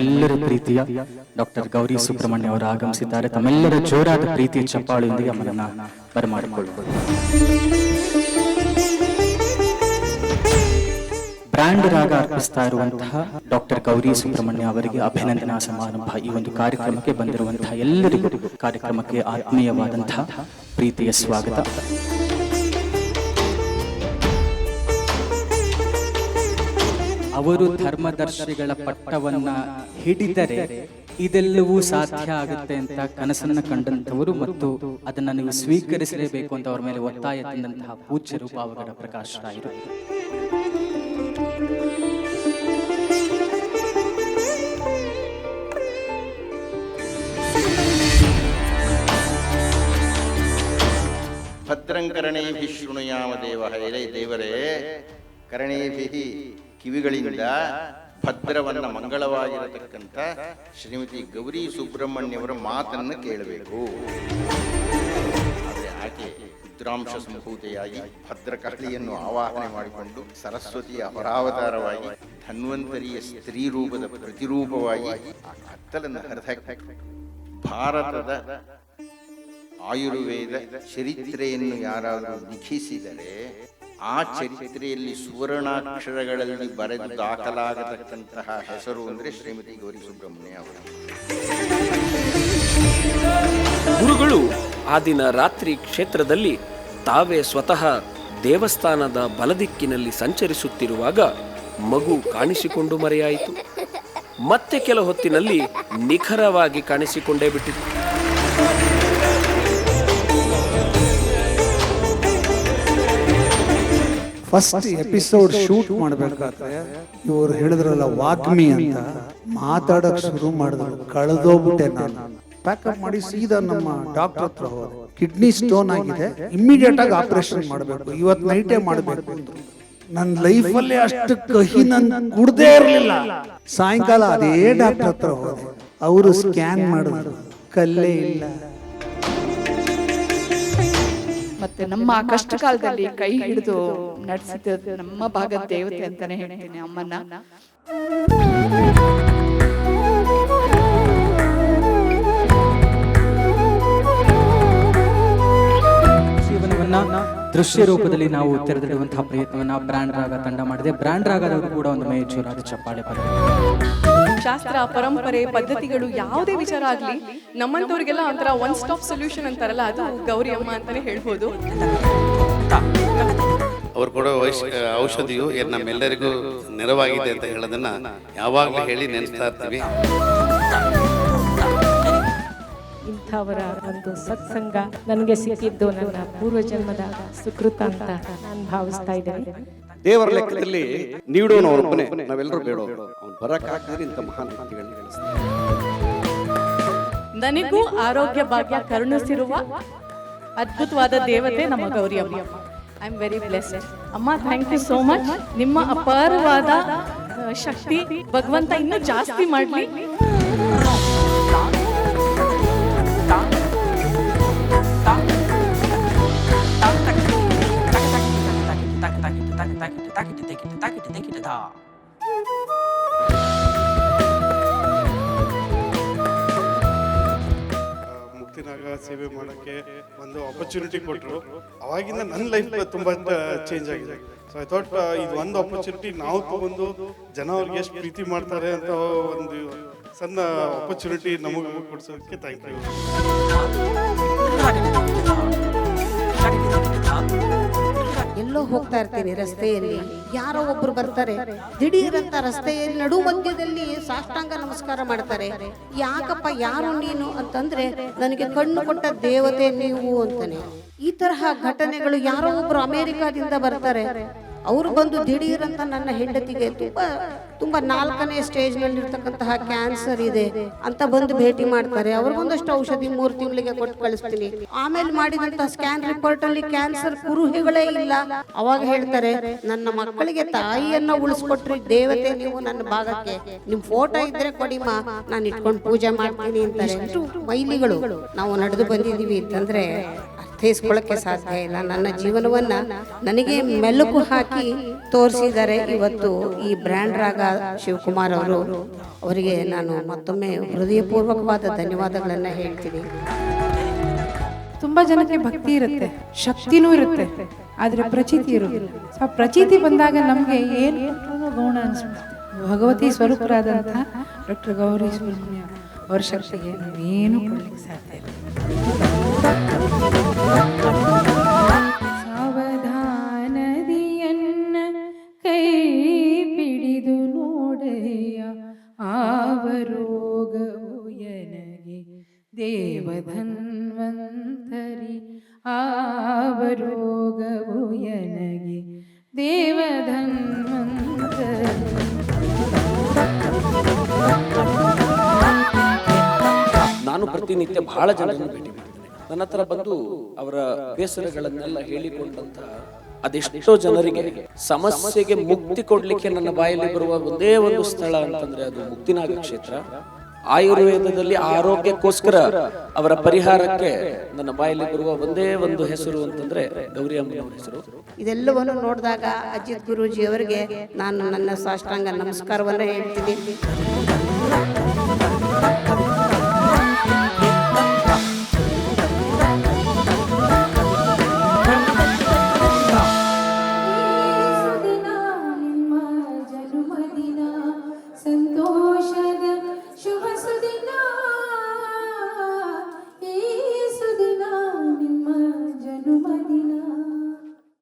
ನಮ್ಮೆಲ್ಲರ ಪ್ರೀತಿಯ ಡಾಕ್ಟರ್ ಗೌರಿ ಸುಬ್ರಹ್ಮಣ್ಯ ಅವರು ಆಗಮಿಸಿದ್ದಾರೆ. ತಮ್ಮೆಲ್ಲರ ಜೋರಾದ ಪ್ರೀತಿಯ ಚಪ್ಪಾಳೆಯೊಂದಿಗೆ ಅವರನ್ನ ಬರಮಾಡಿಕೊಳ್ಳಬಹುದು. ಬ್ರ್ಯಾಂಡ್ ರಾಗ ಅರ್ಪಿಸ್ತಾ ಇರುವಂತಹ ಡಾಕ್ಟರ್ ಗೌರಿ ಸುಬ್ರಹ್ಮಣ್ಯ ಅವರಿಗೆ ಅಭಿನಂದನಾ ಸಮಾರಂಭ. ಈ ಒಂದು ಕಾರ್ಯಕ್ರಮಕ್ಕೆ ಬಂದಿರುವಂತಹ ಎಲ್ಲರಿಗೂ ಕಾರ್ಯಕ್ರಮಕ್ಕೆ ಆತ್ಮೀಯವಾದಂತಹ ಪ್ರೀತಿಯ ಸ್ವಾಗತ. ಅವರು ಧರ್ಮದರ್ಶಿಗಳ ಪಟ್ಟವನ್ನ ಹಿಡಿದರೆ ಇದೆಲ್ಲವೂ ಸಾಧ್ಯ ಆಗುತ್ತೆ ಅಂತ ಕನಸನ್ನ ಕಂಡಂತವರು ಮತ್ತು ಅದನ್ನ ನೀವು ಸ್ವೀಕರಿಸಲೇಬೇಕು ಅಂತ ಅವರ ಮೇಲೆ ಒತ್ತಾಯ ತಂದಂತಹ ಪೂಜ್ಯರು ಪಾವಗಡ ಪ್ರಕಾಶ್ ರಾಯರು. ಭದ್ರಂ ಕರ್ಣೇಭಿಃ ಶೃಣುಯಾಮ ದೇವಃ. ಎಲೆ ದೇವರೇ, ಕರ್ಣೇಭಿಃ ಕಿವಿಗಳಿಂದ ಭದ್ರವನ್ನ ಮಂಗಳವಾಗಿರತಕ್ಕಂಥ ಶ್ರೀಮತಿ ಗೌರಿ ಸುಬ್ರಹ್ಮಣ್ಯವರ ಮಾತನ್ನು ಕೇಳಬೇಕು. ಆದರೆ ಆಕೆ ರುದ್ರಾಂಶ ಸಂಭೂತೆಯಾಗಿ ಭದ್ರಕಾಳಿಯನ್ನು ಆವಾಹನೆ ಮಾಡಿಕೊಂಡು ಸರಸ್ವತಿಯ ಅಪರಾವತಾರವಾಗಿ ಧನ್ವಂತರಿಯ ಸ್ತ್ರೀ ರೂಪದ ಪ್ರತಿರೂಪವಾಗಿ ಆ ಕತ್ತಲನ್ನು ಹರಿದ ಭಾರತದ ಆಯುರ್ವೇದ ಚರಿತ್ರೆಯನ್ನು ಯಾರಾದರೂ ಲಿಖಿಸಿದರೆ ಆ ಚರಿತ್ರೆಯಲ್ಲಿ ಸುವರ್ಣಾಕ್ಷರಗಳಲ್ಲಿ ಬರೆದು ದಾಖಲಾಗತಕ್ಕಂತಹ ಹೆಸರು ಅಂದರೆ ಶ್ರೀಮತಿ ಗೌರಿ ಸುಬ್ರಹ್ಮಣ್ಯ ಅವರು. ಗುರುಗಳು ಆ ದಿನ ರಾತ್ರಿ ಕ್ಷೇತ್ರದಲ್ಲಿ ತಾವೇ ಸ್ವತಃ ದೇವಸ್ಥಾನದ ಬಲದಿಕ್ಕಿನಲ್ಲಿ ಸಂಚರಿಸುತ್ತಿರುವಾಗ ಮಗು ಕಾಣಿಸಿಕೊಂಡು ಮರೆಯಾಯಿತು. ಮತ್ತೆ ಕೆಲ ಹೊತ್ತಿನಲ್ಲಿ ನಿಖರವಾಗಿ ಕಾಣಿಸಿಕೊಂಡೇ ಬಿಟ್ಟಿತು. ಫಸ್ಟ್ ಎಪಿಸೋಡ್ ಶೂಟ್ ಮಾಡಬೇಕಾದ್ರೆ ಇವರು ಹೇಳಿದ್ರಲ್ಲ ವಾಗ್ಮಿ ಅಂತ, ಮಾತಾಡಕ್ ಶುರು ಮಾಡಿದ್ರು. ಕಳೆದೋಗ್ಬಿಟ್ಟೆ ನಾನು. ಪ್ಯಾಕಪ್ ಮಾಡಿ ಸೀದಾ ನಮ್ಮ ಡಾಕ್ಟರ್ ಹತ್ರ ಹೋದೆ. ಕಿಡ್ನಿ ಸ್ಟೋನ್ ಆಗಿದೆ, ಇಮ್ಮಿಡಿಯೇಟ್ ಆಗಿ ಆಪರೇಷನ್ ಮಾಡಬೇಕು, ಇವತ್ತು ನೈಟೇ ಮಾಡಬೇಕು ಅಂದ್ರು. ನನ್ನ ಲೈಫಲ್ಲಿ ಅಷ್ಟು ಕಹಿ ನನ್ ಕುಡ್ದೇ ಇರಲಿಲ್ಲ. ಸಾಯಂಕಾಲ ಅದೇ ಡಾಕ್ಟರ್ ಹತ್ರ ಹೋದೆ. ಅವರು ಸ್ಕ್ಯಾನ್ ಮಾಡಿದ್ರು, ಕಲ್ಲೇ ಇಲ್ಲ. ಮತ್ತೆ ನಮ್ಮ ಕಷ್ಟ ಕಾಲದಲ್ಲಿ ಕೈ ಹಿಡಿದು ನಡೆಸಿದ ನಮ್ಮ ಭಾಗದ ದೇವತೆ ಅಂತಾನೆ ಹೇಳ್ತೀನಿ ಅಮ್ಮನ್ನ. ಜೀವನವನ್ನ ದೃಶ್ಯ ರೂಪದಲ್ಲಿ ನಾವು ತೆರೆದಿಡುವಂತಹ ಪ್ರಯತ್ನವನ್ನ ಬ್ರ್ಯಾಂಡ್ ರಾಗ ತಂಡ ಮಾಡಿದೆ. ಬ್ರ್ಯಾಂಡ್ ರಾಗದವರು ಕೂಡ ಒಂದು ಮೇಜೂರಾದ ಚಪ್ಪಾಳೆ ಪದ. ಶಾಸ್ತ್ರ, ಪರಂಪರೆ, ಪದ್ಧತಿಗಳು ಯಾವುದೇ ವಿಚಾರ ಆಗ್ಲಿ ನಮ್ಮಂತವ್ರಿಗೆಲ್ಲ ಒಂಥರ ಒನ್ ಸ್ಟಾಪ್ ಸೊಲ್ಯೂಷನ್ ಅಂತಾರಲ್ಲ, ಅದು ಗೌರಿ ಅಮ್ಮ ಅಂತಾನೆ ಹೇಳ್ಬೋದು. ಅವ್ರು ಕೊಡೋ ಔಷಧಿಯು ನಮ್ಮೆಲ್ಲರಿಗೂ ನೆರವಾಗಿದೆ ಅಂತ ಹೇಳೋದನ್ನ ಯಾವಾಗಲೂ ಹೇಳಿ ನೆನೆಸ್ತಾ ಇರ್ತೀವಿ. ಇಂಥವರ ಒಂದು ಸತ್ಸಂಗ ನನಗೆ ಸಿಕ್ಕಿದ್ದು ನನ್ನ ಪೂರ್ವಜನ್ಮದ ಸುಕೃತ ಅಂತ ನಾನು ಭಾವಿಸ್ತಾ ಇದ್ದೇನೆ. ದೇವರ ಲೆಕ್ಕದಲ್ಲಿ ನೀಡೋನವರೊಬ್ಬನೇ, ನಾವೆಲ್ಲರೂ ಬೇಡೋರು. ಅವ್ನು ಬರಕ್ಕಾಗದೆ ಇಂಥ ಮಹಾನ್ ವ್ಯಕ್ತಿಗಳನ್ನ ಹೇಳಿಸ್ತಾರೆ. ನನಗೂ ಆರೋಗ್ಯ ಭಾಗ್ಯ ಕರುಣಿಸಿರುವ ಅದ್ಭುತವಾದ ದೇವತೆ ನಮ್ಮ ಗೌರಿ ಅಮ್ಮ. ಐ ಆಮ್ ವೆರಿ ಬ್ಲೆಸ್ಡ್ ಅಮ್ಮ. Thank you so much. ನಿಮ್ಮ ಅಪಾರವಾದ ಶಕ್ತಿ ಭಗವಂತ ಇನ್ನೂ ಜಾಸ್ತಿ ಮಾಡಲಿ. ಮುಕ್ತಿನಾಗ ಸೇವೆ ಮಾಡೋಕ್ಕೆ ಒಂದು ಆಪರ್ಚುನಿಟಿ ಕೊಟ್ಟರು. ಅವಾಗಿಂದ ನನ್ನ ಲೈಫ್ ತುಂಬ ಚೇಂಜ್ ಆಗಿದೆ. ಸೊ ಐ ಥಾಟ್ ಇದು ಒಂದು ಆಪರ್ಚುನಿಟಿ ನಾವು ತಗೊಂಡು ಜನ ಅವ್ರಿಗೆ ಎಷ್ಟು ಪ್ರೀತಿ ಮಾಡ್ತಾರೆ ಅಂತ ಒಂದು ಸಣ್ಣ ಆಪರ್ಚುನಿಟಿ ನಮಗೆ ಕೊಡ್ಸೋದಕ್ಕೆ ಥ್ಯಾಂಕ್ ಯು. ಎಲ್ಲೋ ಹೋಗ್ತಾ ಇರ್ತೀನಿ ರಸ್ತೆಯಲ್ಲಿ, ಯಾರೋ ಒಬ್ರು ಬರ್ತಾರೆ, ದಿಢೀರಂತ ರಸ್ತೆಯಲ್ಲಿ ನಡು ಮಧ್ಯದಲ್ಲಿ ಸಾಷ್ಟಾಂಗ ನಮಸ್ಕಾರ ಮಾಡ್ತಾರೆ. ಯಾಕಪ್ಪ, ಯಾರು ನೀನು ಅಂತಂದ್ರೆ, ನನಗೆ ಕಣ್ಣು ಕೊಟ್ಟ ದೇವತೆ ನೀವು ಅಂತಾನೆ. ಈ ತರಹ ಘಟನೆಗಳು ಯಾರೋ ಒಬ್ರು ಅಮೆರಿಕಾದಿಂದ ಬರ್ತಾರೆ, ಅವರು ಬಂದು ದಿಢೀರಂತ ನನ್ನ ಹೆಂಡತಿಗೆ ತುಂಬಾ 4ನೇ ಸ್ಟೇಜ್ ನಲ್ಲಿ ಇರ್ತಕ್ಕಂತಹ ಕ್ಯಾನ್ಸರ್ ಇದೆ ಅಂತ ಬಂದು ಭೇಟಿ ಮಾಡ್ತಾರೆ. ಅವ್ರಿಗೊಂದಷ್ಟು ಔಷಧಿ 3 ತಿಂಗಳಿಗೆ ಕೊಟ್ಟು ಕಳಿಸ್ತೀನಿ. ಆಮೇಲೆ ಮಾಡಿದಂತ ಸ್ಕ್ಯಾನ್ ರಿಪೋರ್ಟ್ ಅಲ್ಲಿ ಕ್ಯಾನ್ಸರ್ ಕುರುಹಿಗಳೇ ಇಲ್ಲ. ಅವಾಗ ಹೇಳ್ತಾರೆ, ನನ್ನ ಮಕ್ಕಳಿಗೆ ತಾಯಿಯನ್ನ ಉಳಿಸ್ಕೊಟ್ರಿ ದೇವತೆ ನೀವು ನನ್ನ ಭಾಗಕ್ಕೆ, ನಿಮ್ ಫೋಟೋ ಇದ್ರೆ ಕೊಡಿಮ, ನಾನು ಇಟ್ಕೊಂಡು ಪೂಜೆ ಮಾಡ್ತೀನಿ ಅಂತಾರೆ. ಮೈಲಿಗಳು ನಾವು ನಡೆದು ಬಂದಿದೀವಿ ಅಂತಂದ್ರೆ ಅರ್ಥ ಅರ್ಥೈಸ್ಕೊಳ್ಳೋಕ್ಕೆ ಸಾಧ್ಯ ಇಲ್ಲ. ನನ್ನ ಜೀವನವನ್ನು ನನಗೆ ಮೆಲುಕು ಹಾಕಿ ತೋರಿಸಿದ್ದಾರೆ ಇವತ್ತು ಈ ಬ್ರ್ಯಾಂಡ್ ರಾಗ ಶಿವಕುಮಾರ್ ಅವರು. ಅವರಿಗೆ ನಾನು ಮತ್ತೊಮ್ಮೆ ಹೃದಯಪೂರ್ವಕವಾದ ಧನ್ಯವಾದಗಳನ್ನು ಹೇಳ್ತೀನಿ. ತುಂಬ ಜನಕ್ಕೆ ಭಕ್ತಿ ಇರುತ್ತೆ, ಶಕ್ತಿನೂ ಇರುತ್ತೆ, ಆದರೆ ಪ್ರಚೀತಿ ಇರೋದಿಲ್ಲ. ಆ ಪ್ರಚೀತಿ ಬಂದಾಗ ನಮಗೆ ಏನು ಗೌಣ ಅನಿಸ್ಬಿಡುತ್ತೆ. ಭಗವತಿ ಸ್ವರೂಪರಾದಂಥ ಡಾಕ್ಟರ್ ಗೌರಿ ಸುಬ್ರಹ್ಮಣ್ಯ ಅವರ ಶಕ್ತಿಗೆ ನಾವೇನು ಕೊಡ್ಲಿಕ್ಕೆ ಸಾಧ್ಯ ಇಲ್ಲ. ಸಾವಧಾನದಿಯನ್ನ ಕೈ ಪಿಡಿದು ನೋಡೆಯ ಆವರೋಗವು ಎನಗೆ ದೇವಧನ್ವಂತರಿ, ಆವರೋಗವು ಎನಗೆ ದೇವಧನ್ವಂತರಿ. ನಾನು ಪ್ರತಿನಿತ್ಯ ಬಹಳ ಜನರನ್ನು ಭೇಟಿ ಮಾಡ್ತೇನೆ. ನನ್ನ ಹತ್ರ ಬಂದು ಅವರ ಬೇಸರಗಳನ್ನೆಲ್ಲ ಹೇಳಿಕೊಂಡಂತ ಅದೆಷ್ಟೋ ಜನರಿಗೆ ಸಮಸ್ಯೆಗೆ ಮುಕ್ತಿ ಕೊಡ್ಲಿಕ್ಕೆ ನನ್ನ ಬಾಯಲ್ಲಿ ಬರುವ ಒಂದೇ ಒಂದು ಸ್ಥಳ ಅಂತಂದ್ರೆ ಅದು ಮುಕ್ತಿನಾಗ ಕ್ಷೇತ್ರ. ಆಯುರ್ವೇದದಲ್ಲಿ ಆರೋಗ್ಯಕ್ಕೋಸ್ಕರ ಅವರ ಪರಿಹಾರಕ್ಕೆ ನನ್ನ ಬಾಯಲ್ಲಿ ಬರುವ ಒಂದೇ ಒಂದು ಹೆಸರು ಅಂತಂದ್ರೆ ಗೌರಿ ಅಮ್ಮನವರ ಹೆಸರು. ಇದೆಲ್ಲವನ್ನು ನೋಡಿದಾಗ ಅಜಿತ್ ಗುರೂಜಿ ಅವರಿಗೆ ನಾನು ನನ್ನ ಸಾಷ್ಟಾಂಗ ನಮಸ್ಕಾರವನ್ನು ಹೇಳ್ತೀನಿ.